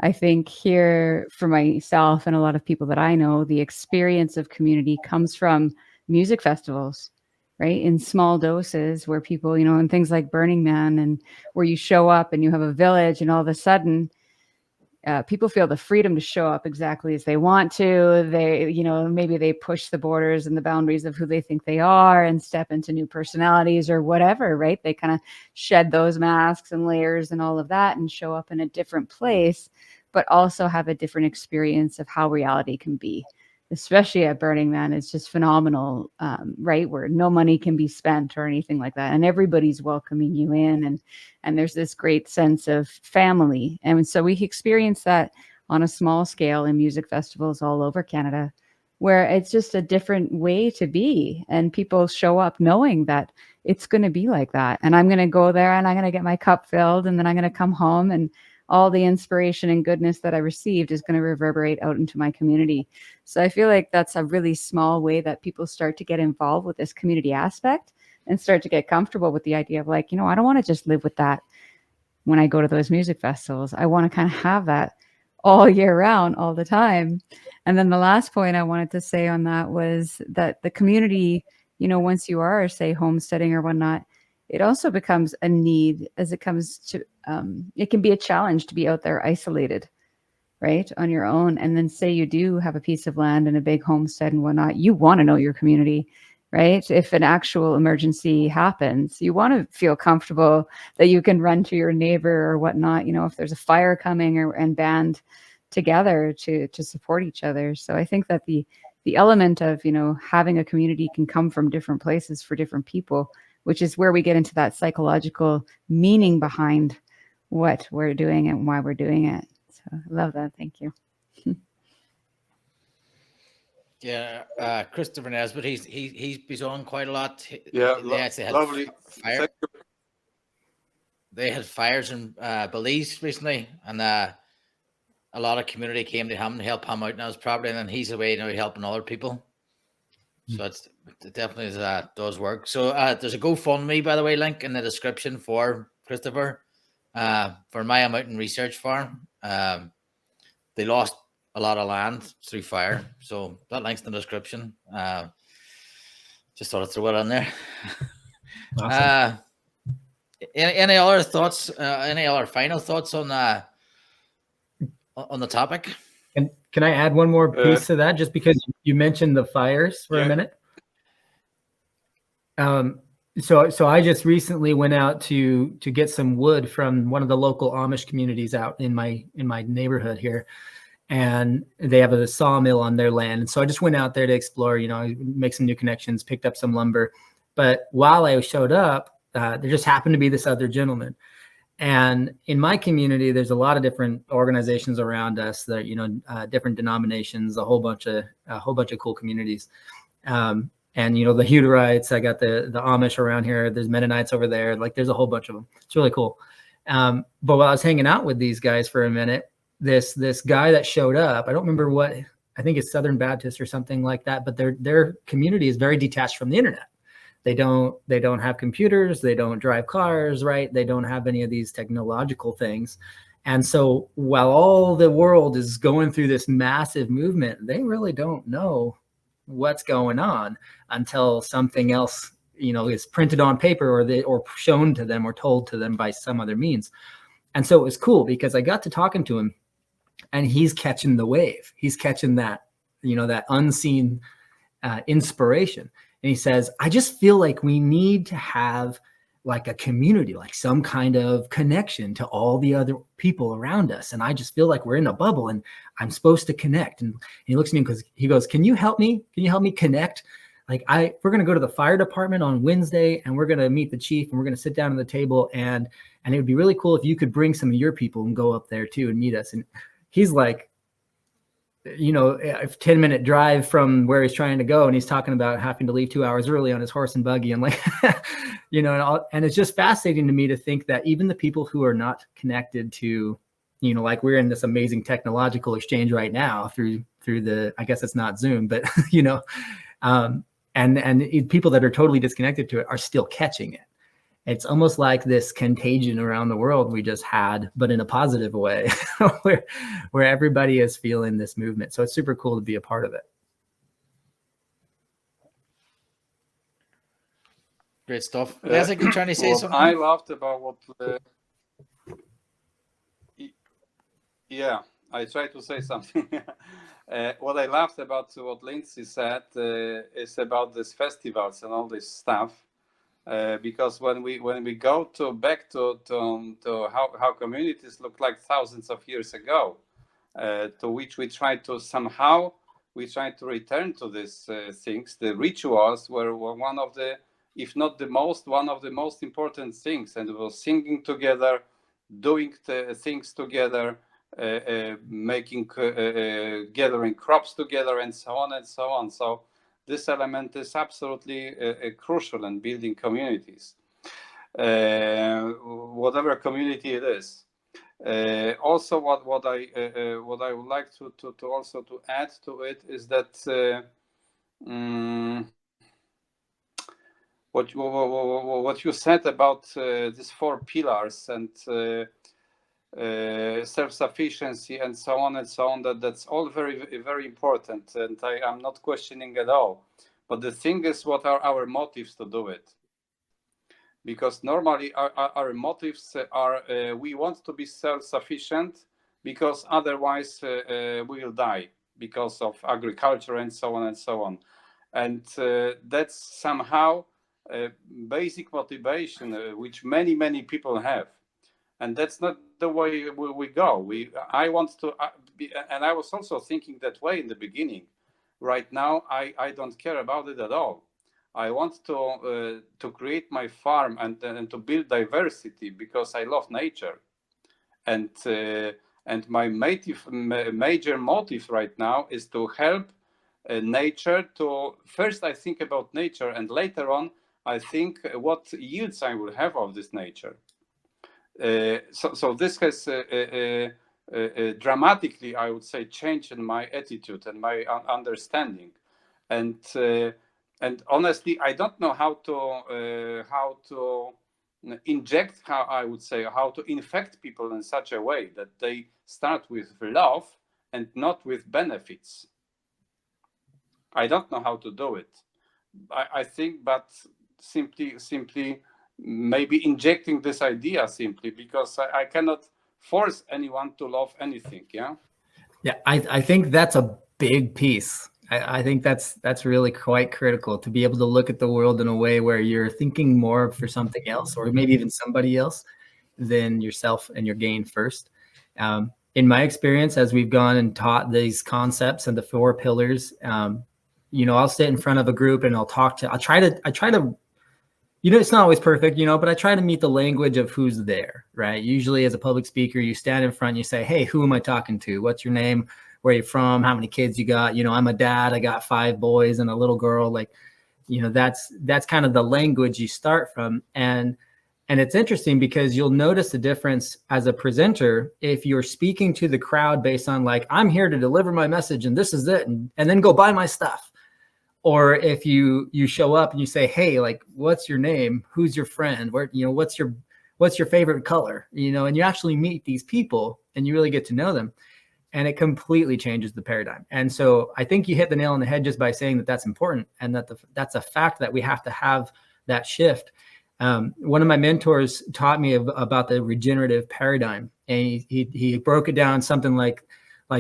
I think here for myself and a lot of people that I know, the experience of community comes from music festivals, right? In small doses, where people, and things like Burning Man, and where you show up and you have a village, and all of a sudden people feel the freedom to show up exactly as they want to. They, maybe they push the borders and the boundaries of who they think they are and step into new personalities or whatever, right? They kind of shed those masks and layers and all of that and show up in a different place, but also have a different experience of how reality can be. Especially at Burning Man, it's just phenomenal, right? Where no money can be spent or anything like that. And everybody's welcoming you in. And there's this great sense of family. And so we experience that on a small scale in music festivals all over Canada, where it's just a different way to be. And people show up knowing that it's going to be like that. And I'm going to go there and I'm going to get my cup filled, and then I'm going to come home and all the inspiration and goodness that I received is going to reverberate out into my community. So I feel like that's a really small way that people start to get involved with this community aspect and start to get comfortable with the idea of like, I don't want to just live with that when I go to those music festivals. I want to kind of have that all year round, all the time. And then the last point I wanted to say on that was that the community, once you are, say, homesteading or whatnot, it also becomes a need as it comes to, it can be a challenge to be out there isolated, right, on your own. And then say you do have a piece of land and a big homestead and whatnot, you want to know your community, right? If an actual emergency happens, you want to feel comfortable that you can run to your neighbor or whatnot, if there's a fire coming and band together to support each other. So I think that the element of, having a community can come from different places for different people, which is where we get into that psychological meaning behind what we're doing and why we're doing it. So I love that. Thank you. Yeah, Christopher Nesbitt, he's been on quite a lot. Yeah, they actually had lovely. fire. They had fires in Belize recently, and a lot of community came to him to help him out in his property, and then he's away now helping other people. So it definitely does work. So there's a GoFundMe, by the way, link in the description for Christopher for my mountain research farm. They lost a lot of land through fire, so that link's in the description. Just thought I'd throw it on there. Awesome. Any other thoughts? Any other final thoughts on the topic? And can I add one more piece to that, just because you mentioned the fires for a minute? So I just recently went out to get some wood from one of the local Amish communities out in my neighborhood here, and they have a sawmill on their land. And so I just went out there to explore, make some new connections, picked up some lumber. But while I showed up, there just happened to be this other gentleman. And in my community, there's a lot of different organizations around us that, different denominations, a whole bunch of cool communities. And, the Hutterites, I got the Amish around here. There's Mennonites over there. Like there's a whole bunch of them. It's really cool. But while I was hanging out with these guys for a minute, this guy that showed up, I don't remember what, I think it's Southern Baptist or something like that, but their community is very detached from the internet. They don't have computers. They don't drive cars, right? They don't have any of these technological things. And so while all the world is going through this massive movement, they really don't know what's going on until something else, is printed on paper or shown to them or told to them by some other means. And so it was cool because I got to talking to him, and he's catching the wave. He's catching that, that unseen inspiration. And he says, I just feel like we need to have like a community, like some kind of connection to all the other people around us. And I just feel like we're in a bubble and I'm supposed to connect. And he looks at me because he goes, can you help me? Can you help me connect? Like we're going to go to the fire department on Wednesday, and we're going to meet the chief, and we're going to sit down at the table. And it would be really cool if you could bring some of your people and go up there too and meet us. And he's like, a 10-minute drive from where he's trying to go. And he's talking about having to leave 2 hours early on his horse and buggy. And like, and it's just fascinating to me to think that even the people who are not connected to, like we're in this amazing technological exchange right now through the, I guess it's not Zoom, but, and people that are totally disconnected to it are still catching it. It's almost like this contagion around the world we just had, but in a positive way, where everybody is feeling this movement. So it's super cool to be a part of it. Great stuff. Leszek, you trying to say something? I loved about what. I tried to say something. What I loved about what Lindsay said is about these festivals and all this stuff. Because when we go back to how communities look like thousands of years ago, to which we try to return to these things. The rituals were one of the, if not the most, one of the most important things, and it was singing together, doing things together, making gathering crops together, and so on and so on. So this element is absolutely crucial in building communities, whatever community it is. Also, what I would like to also to add to it is that what you said about these 4 pillars and self-sufficiency and so on, that's all very important, and I am not questioning at all. But the thing is, what are our motives to do it? Because normally our motives are we want to be self-sufficient because otherwise we will die because of agriculture and so on. And that's somehow a basic motivation which many people have. And that's not the way we go. I want to be, and I was also thinking that way in the beginning. Right now, I don't care about it at all. I want to create my farm and to build diversity because I love nature. And my major motive right now is to help nature to, first I think about nature, and later on I think what yields I will have of this nature. So this has dramatically, I would say, changed in my attitude and my understanding. And honestly, I don't know how to inject, how to infect people in such a way that they start with love and not with benefits. I don't know how to do it. I think, but simply maybe injecting this idea simply because I cannot force anyone to love anything. Yeah, I think that's a big piece. I think that's really quite critical, to be able to look at the world in a way where you're thinking more for something else, or maybe even somebody else, than yourself and your gain first. In my experience, as we've gone and taught these concepts and the 4 pillars, I'll sit in front of a group and I'll try to, it's not always perfect, but I try to meet the language of who's there, right? Usually as a public speaker, you stand in front and you say, hey, who am I talking to? What's your name? Where are you from? How many kids you got? I'm a dad. I got 5 boys and a little girl. That's kind of the language you start from. And it's interesting because you'll notice the difference as a presenter if you're speaking to the crowd based on I'm here to deliver my message and this is it, and then go buy my stuff. Or if you show up and you say, hey, what's your name? Who's your friend? Where, what's your favorite color? And you actually meet these people and you really get to know them, and it completely changes the paradigm. And so I think you hit the nail on the head just by saying that that's important, and that's a fact that we have to have that shift. One of my mentors taught me about the regenerative paradigm, and he broke it down something like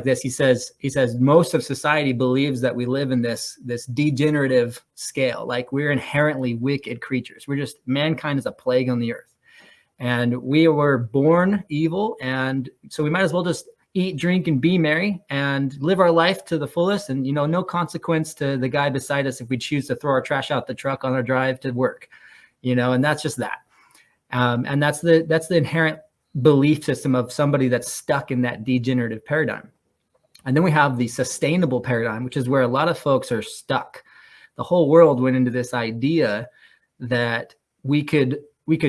this. He says most of society believes that we live in this degenerative scale. We're inherently wicked creatures. Mankind is a plague on the earth, and we were born evil. And so we might as well just eat, drink, and be merry and live our life to the fullest. And, no consequence to the guy beside us if we choose to throw our trash out the truck on our drive to work, and that's just that. And that's the inherent belief system of somebody that's stuck in that degenerative paradigm. And then we have the sustainable paradigm, which is where a lot of folks are stuck. The whole world went into this idea that we could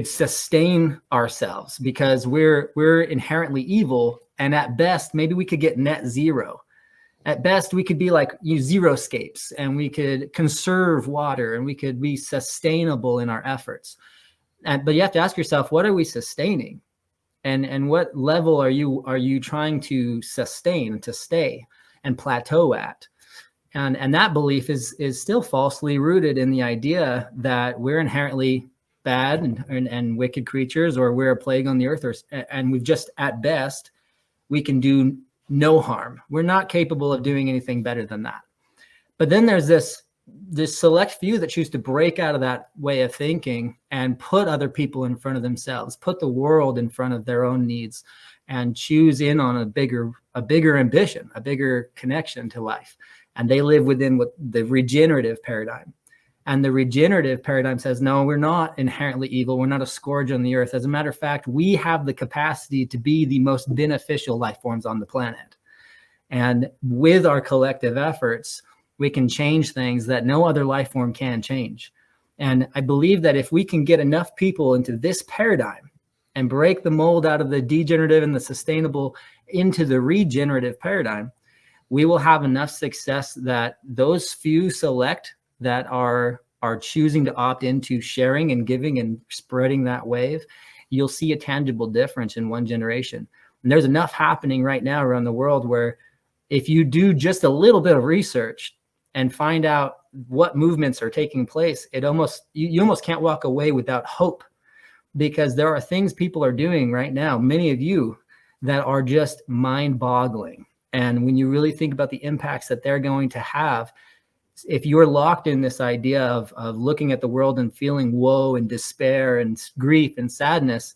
sustain ourselves because we're inherently evil, and at best maybe we could get net zero. At best we could be zero-scapes, and we could conserve water, and we could be sustainable in our efforts. But you have to ask yourself, what are we sustaining? And what level are you trying to sustain, to stay and plateau at? And that belief is still falsely rooted in the idea that we're inherently bad and wicked creatures, or we're a plague on the earth, and we've just, at best, we can do no harm. We're not capable of doing anything better than that. But then there's this select few that choose to break out of that way of thinking and put other people in front of themselves, put the world in front of their own needs, and choose in on a bigger ambition, a bigger connection to life. And they live within the regenerative paradigm. And the regenerative paradigm says, no, we're not inherently evil. We're not a scourge on the earth. As a matter of fact, we have the capacity to be the most beneficial life forms on the planet. And with our collective efforts, we can change things that no other life form can change. And I believe that if we can get enough people into this paradigm and break the mold out of the degenerative and the sustainable into the regenerative paradigm, we will have enough success that those few select that are choosing to opt into sharing and giving and spreading that wave, you'll see a tangible difference in one generation. And there's enough happening right now around the world where if you do just a little bit of research and find out what movements are taking place, you almost can't walk away without hope, because there are things people are doing right now, many of you, that are just mind-boggling. And when you really think about the impacts that they're going to have, if you're locked in this idea of looking at the world and feeling woe and despair and grief and sadness,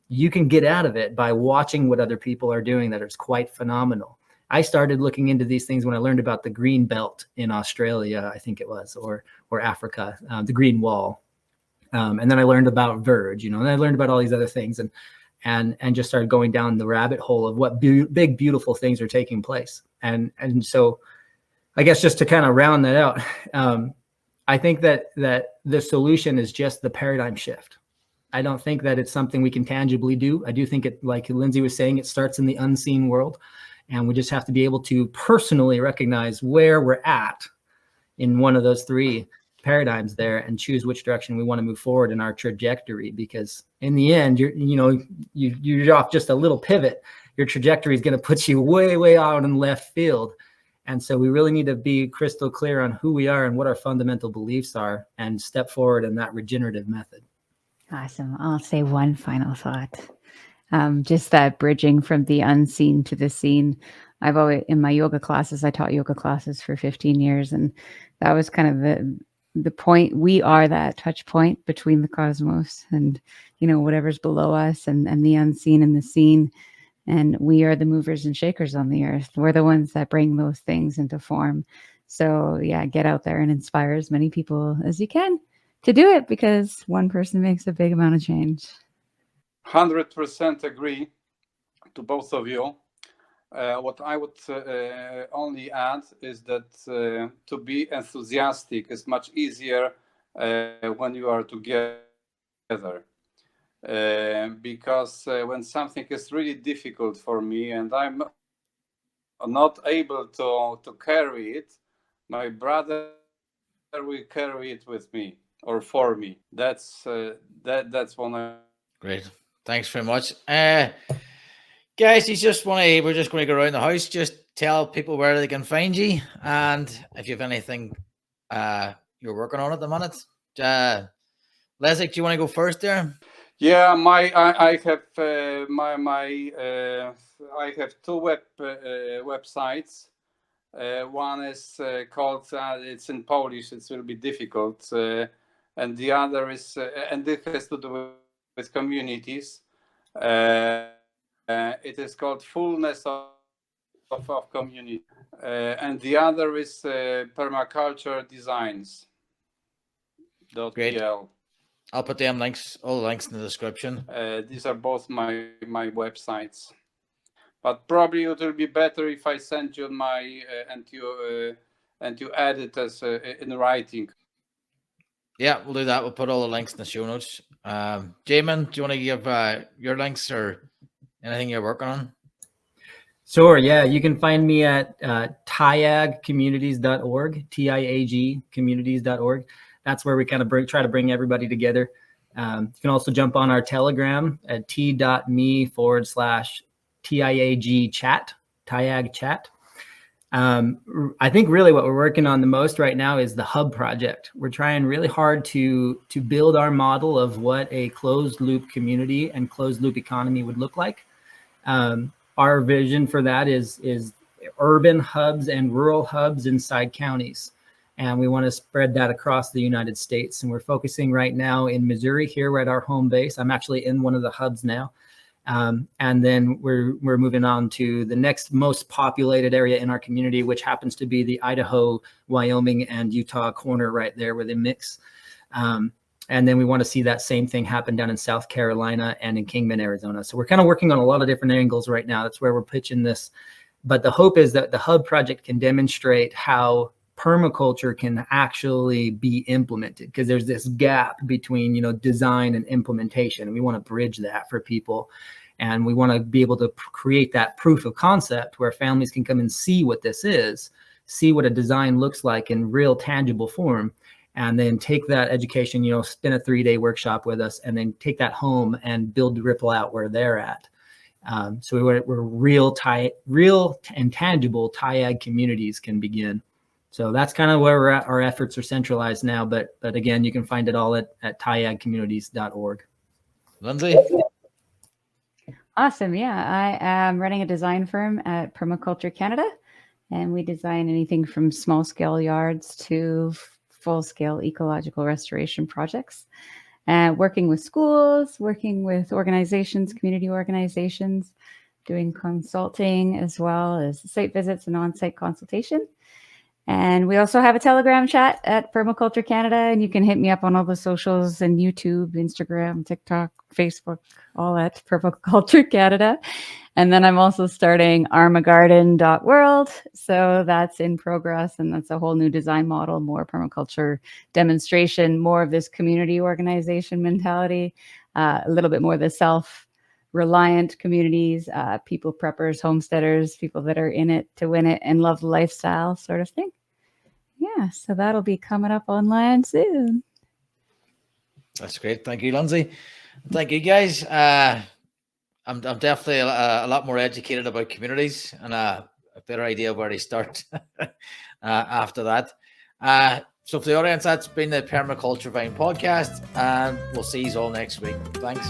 you can get out of it by watching what other people are doing that is quite phenomenal. I started looking into these things when I learned about the green belt in Australia, I think it was, or Africa, the green wall. And then I learned about Verge, and I learned about all these other things and just started going down the rabbit hole of what big, beautiful things are taking place. And so I guess just to kind of round that out, I think that the solution is just the paradigm shift. I don't think that it's something we can tangibly do. I do think it, like Lindsay was saying, it starts in the unseen world. And we just have to be able to personally recognize where we're at in one of those three paradigms there and choose which direction we want to move forward in our trajectory. Because in the end, you're off just a little pivot. Your trajectory is going to put you way, way out in left field. And so we really need to be crystal clear on who we are and what our fundamental beliefs are and step forward in that regenerative method. Awesome. I'll say one final thought. Just that bridging from the unseen to the seen. I've always, in my yoga classes, I taught yoga classes for 15 years. And that was kind of the point. We are that touch point between the cosmos and, whatever's below us and the unseen and the seen. And we are the movers and shakers on the earth. We're the ones that bring those things into form. So yeah, get out there and inspire as many people as you can to do it, because one person makes a big amount of change. 100% agree to both of you. What I would only add is that to be enthusiastic is much easier when you are together. Because when something is really difficult for me and I'm not able to carry it, my brother will carry it with me or for me. That's one. Great. Thanks very much. Guys, we're just going to go around the house. Just tell people where they can find you, and if you have anything you're working on at the minute. Leszek, do you want to go first there? Yeah, I have two websites. One is called it's in Polish. It will be difficult, and the other is and it has to do with communities. It is called Fullness of Community, and the other is Permaculture Designs. Great. I'll put all the links in the description. These are both my websites, but probably it will be better if I send you my and you add it as in writing. Yeah, we'll do that. We'll put all the links in the show notes. Jamon, do you want to give your links or anything you're working on? Sure. Yeah, you can find me at tiagcommunities.org, TIAG communities.org. That's where we kind of try to bring everybody together. You can also jump on our Telegram at t.me/TIAG chat, TIAG chat. I think really what we're working on the most right now is the hub project. We're trying really hard to build our model of what a closed loop community and closed loop economy would look like. Our vision for that is urban hubs and rural hubs inside counties. And we want to spread that across the United States. And we're focusing right now in Missouri. Here we're at our home base. I'm actually in one of the hubs now. And then we're moving on to the next most populated area in our community, which happens to be the Idaho, Wyoming, and Utah corner right there where they mix. And then we want to see that same thing happen down in South Carolina and in Kingman, Arizona. So we're kind of working on a lot of different angles right now. That's where we're pitching this. But the hope is that the hub project can demonstrate how permaculture can actually be implemented, because there's this gap between, design and implementation. We want to bridge that for people, and we want to be able to create that proof of concept where families can come and see what this is, see what a design looks like in real tangible form, and then take that education, spend a 3-day workshop with us, and then take that home and build the ripple out where they're at. So we're real and tangible TIAG communities can begin. So that's kind of where we're at. Our efforts are centralized now, but again, you can find it all at tiagcommunities.org. Lindsay? Awesome. Yeah, I am running a design firm at Permaculture Canada, and we design anything from small scale yards to full scale ecological restoration projects. Working with schools, working with organizations, community organizations, doing consulting as well as site visits and on-site consultation. And we also have a Telegram chat at Permaculture Canada, and you can hit me up on all the socials and YouTube, Instagram, TikTok, Facebook, all at Permaculture Canada. And then I'm also starting armagarden.world. So that's in progress, and that's a whole new design model, more permaculture demonstration, more of this community organization mentality, a little bit more of the self-reliant communities, people preppers, homesteaders, people that are in it to win it and love the lifestyle sort of thing. Yeah, so that'll be coming up online soon. That's great. Thank you, Lindsay. Thank you, guys. I'm definitely a lot more educated about communities and a better idea of where to start after that. So for the audience, that's been the Permaculture Vine Podcast, and we'll see you all next week. Thanks.